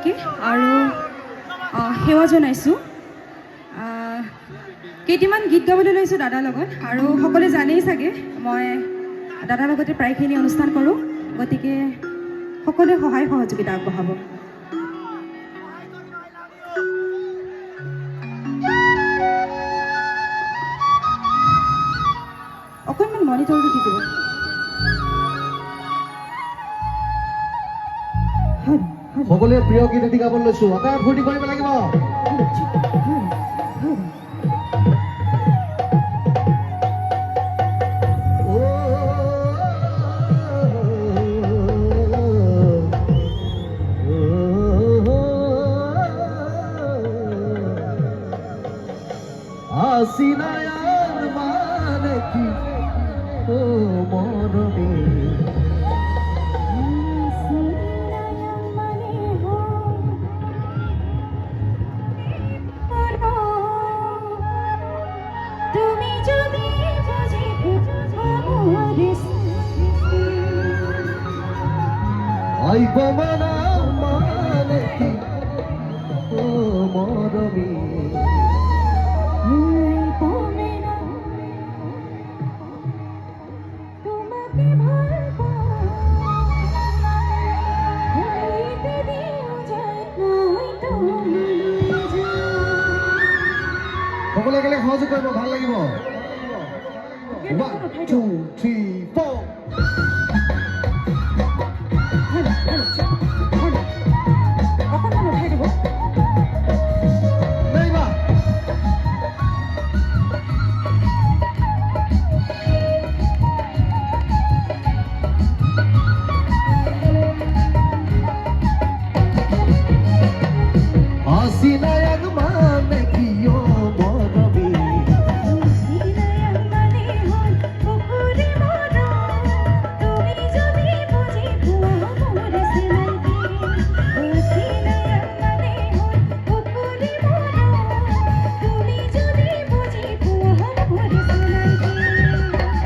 সকলোকে আৰু সেৱা জনাইছোঁ। কেইটিমান গীত গাবলৈ লৈছোঁ দাদাৰ লগত, আৰু সকলোৱে জানেই চাগে মই দাদাৰ লগতে প্ৰায়খিনি অনুষ্ঠান কৰোঁ, গতিকে সকলোৱে সহায় সহযোগিতা আগবঢ়াব। অকণমান মনিটৰটো দি দিব। সকলোৱে প্ৰিয় গীত এটি গাবলৈ লৈছোঁ, আটাই ফূৰ্তি কৰিব লাগিব। আসিনায়ার মানে কি ও মরবে আইব মানা মানে কি ও মরবে সকলে গেলে সহযোগ কৰিব, ভাল লাগিব। 1 2 3 4 আসিনায়ার মানে কি ও মরবে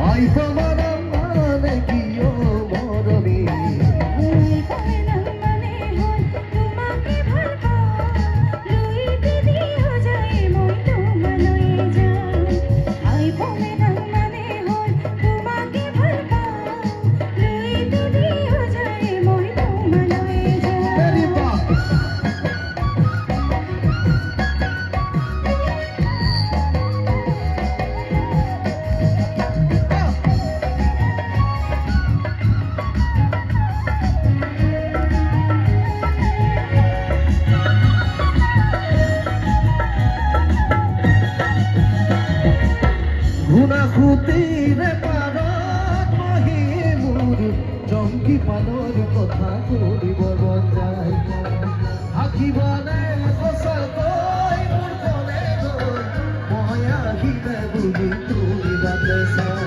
আইব মানা মানে কি ও মরবে খুতিৰে পাৰত বহি মোৰ জংকি পানৰ কথা শুনিব মন যায়। আঁকিবনে সঁচাকৈ মোৰ কলে গৈ মই আহিলে বুলি তুমি বাটে চাই।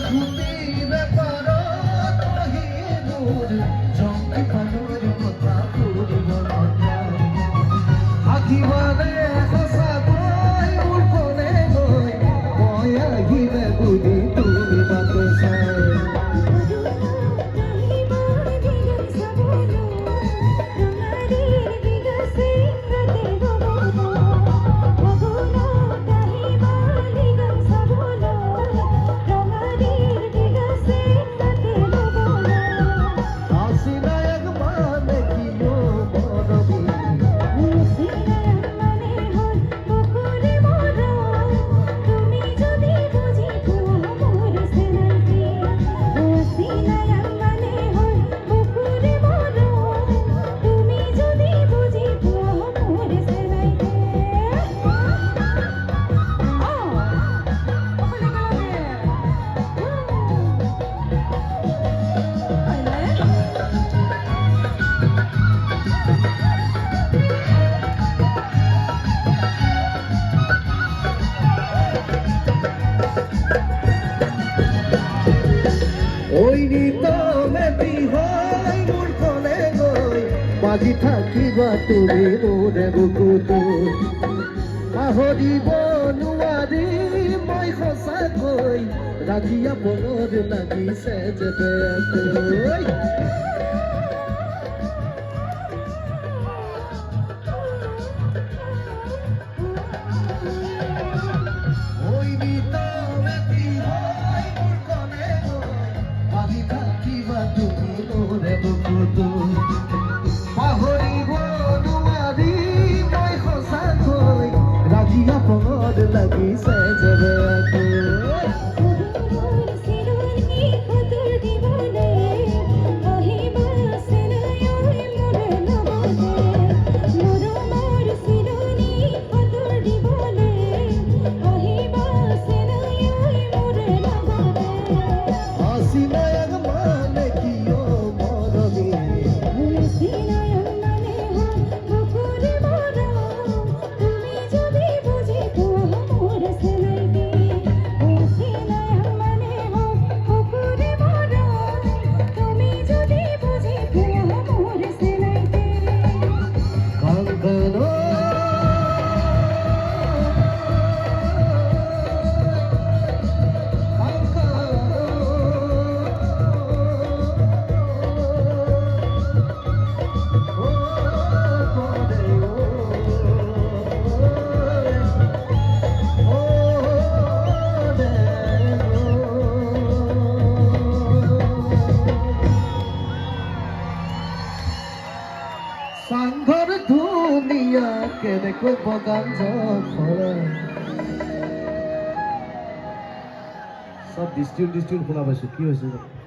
খুতিৰে পাৰত বহি মোৰ আঁকিবনে সঁচাকৈ মোৰ কলে গৈ মই আহিলে বুলি তুমি বাটে চাই। ওই নিতমে বিহয় মোৰ কলে গৈ বাজি থাকিবা তুমি মোৰে বুকুটো পাহৰিব নোৱাৰিম সঁচাকৈ ৰাখিয়া মনত লাগিছে যে বেয়াকৈ পাহৰিব নোৱাৰি মই সঁচাকৈ ৰাধিয়া পদ লাগিছে যে বেয়াকৈ সাংঘৰ ধুনীয়া কেনেকৈ বগান জখৰা চব ডিষ্ট্ৰিক্ট শুনা পাইছোঁ কি হৈছে